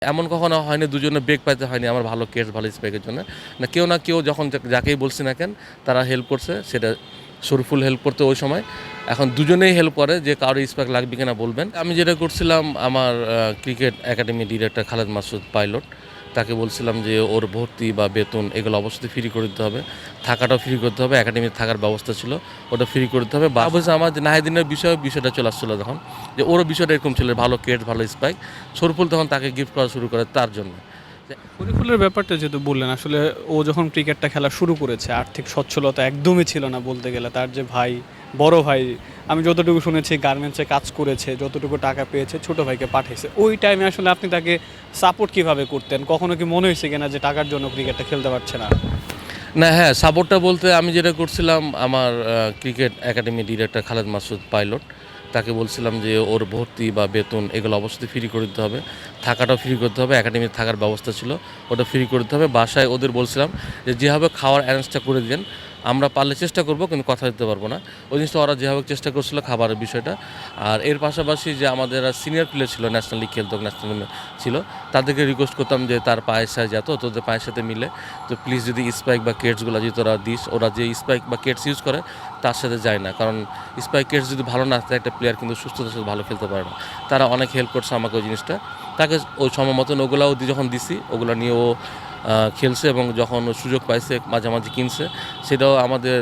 এমন কখনো হয়নি দুজনে ব্রেক পাইতে হয়নি আমার ভালো কেস ভালো স্পাইকের জন্য। না কেউ যখন যাকেই বলছি না কেন তারা হেল্প করছে, সেটা শরীফুল হেল্প করতে ওই সময়। এখন দুজনেই হেল্প করে যে কারো স্পাইক লাগবে কিনা বলবেন। আমি যেটা করছিলাম আমার cricket academy director Khaled Masud pilot, তাকে বলছিলাম যে ওর ভর্তি বা বেতন এগুলো অবশ্যই ফ্রি করে দিতে হবে, থাকাটাও ফ্রি করতে হবে, একাডেমিতে থাকার ব্যবস্থা ছিল ওটা ফ্রি করে দিতে হবে। বা অবশ্যই আমার যে নাহিদিনের বিষয়টা চলে আসছিলো তখন, যে ওরও বিষয়টা এরকম ছিল, ভালো কেট ভালো স্পাইক। শরীফুল তখন তাকে গিফট করা শুরু করে তার জন্য। শরীফুলের ব্যাপারটা যেহেতু বললেন, আসলে ও যখন ক্রিকেটটা খেলা শুরু করেছে আর্থিক সচ্ছলতা একদমই ছিল না বলতে গেলে। তার যে ভাই, বড় ভাই, আমি যতটুকু শুনেছি গার্মেন্টসে কাজ করেছে, যতটুকু টাকা পেয়েছে ছোট ভাইকে পাঠিয়েছে। ওই টাইমে আসলে আপনি তাকে সাপোর্ট কিভাবে করতেন? কখনো কি মনে হয়েছে কিনা যে টাকার জন্য ক্রিকেটটা খেলতে পারছে না? না, হ্যাঁ, সাপোর্টটা বলতে আমি যেটা করছিলাম আমার cricket academy director Khaled Masud pilot, তাকে বলছিলাম যে ওর ভর্তি বা বেতন এগুলো অবশ্যই ফ্রি করে দিতে হবে, থাকাটাও ফ্রি করতে হবে, একাডেমিতে থাকার ব্যবস্থা ছিল ওটা ফ্রি করে দিতে হবে। বাসায় ওদের বলছিলাম যে যেভাবে খাওয়ার অ্যারেঞ্জটা করে দিন, আমরা পারলে চেষ্টা করব, কিন্তু কথা দিতে পারবো না। ওই জিনিসটা ওরা যেভাবে চেষ্টা করছিল খাবারের বিষয়টা। আর এর পাশাপাশি যে আমাদের সিনিয়র প্লেয়ার ছিল, ন্যাশনাল লিগ খেলতো, ন্যাশনাল ছিল, তাদেরকে রিকোয়েস্ট করতাম যে তার পায়ের সাইজ এত, তোদের পায়ের সাথে মিলে, তো প্লিজ যদি স্পাইক বা কেটসগুলো যদি তোরা দিস, ওরা যে স্পাইক বা কেটস ইউজ করে তার সাথে যায় না, কারণ স্পাইক কেটস যদি ভালো না থাকে একটা প্লেয়ার কিন্তু সুস্থতার সাথে ভালো খেলতে পারে না। তারা অনেক হেল্প করছে আমাকে ওই জিনিসটা। তাকে ওই সময় মতন ওগুলাও যখন দিছি, ওগুলো নিয়ে ও খেলছে, এবং যখন সুযোগ পাইছে মাঝামাঝি কিনছে। সেটাও আমাদের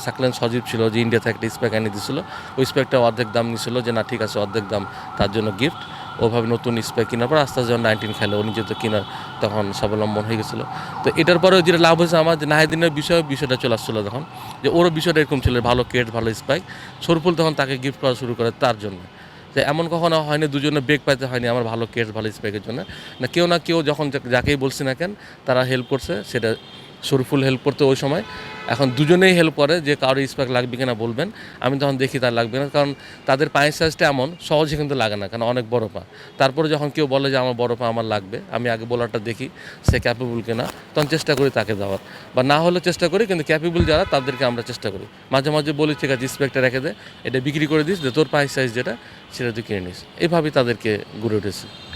সাকলেন সজীব ছিল, যে ইন্ডিয়া থেকে একটা স্পাইক এনে দিয়েছিল, ওই স্পাইকটা অর্ধেক দাম নিয়েছিল, যে না ঠিক আছে অর্ধেক দাম তার জন্য গিফট। ওভাবে নতুন স্পাইক কেনার পর আস্তে আস্তে যখন 19 খেলে ও নিজে তো কেনার তখন স্বাবলম্বন হয়ে গেছিলো। তো এটার পরেও যেটা লাভ হয়েছে আমার, যে নাহিদিনের বিষয়টা চলে আসছিলো তখন, যে ওরও বিষয়টা এরকম ছিল, ভালো কেট ভালো স্পাইক। শরীফুল তখন তাকে গিফট করা শুরু করে তার জন্য। যে এমন কখনো হয়নি দুজনে ব্রেক পাইতে হয়নি আমার ভালো কেট ভালো স্পাইকের জন্য। না কেউ যখন যাকেই বলছি না কেন তারা হেল্প করছে, সেটা শরীফুল হেল্প করতে ওই সময়। এখন দুজনেই হেল্প করে যে কারো স্পাইক লাগবে কিনা বলবেন। আমি তখন দেখি তার লাগবে না, কারণ তাদের পায়ের সাইজটা এমন সহজে কিন্তু লাগে না, কারণ অনেক বড় পা। তারপরে যখন কেউ বলে যে আমার বড় পা আমার লাগবে, আমি আগে বোলারটা দেখি সে ক্যাপেবল কিনা, তখন চেষ্টা করি তাকে দেওয়ার, বা না হলে চেষ্টা করি, কিন্তু ক্যাপেবল যারা তাদেরকে আমরা চেষ্টা করি। মাঝে মাঝে বলি ঠিক আছে স্পাইকটা রেখে দে, এটা বিক্রি করে দিস, যে তোর পায়ের সাইজ যেটা সেটা তুই কিনে নিস। এইভাবেই তাদেরকে গড়ে উঠেছে।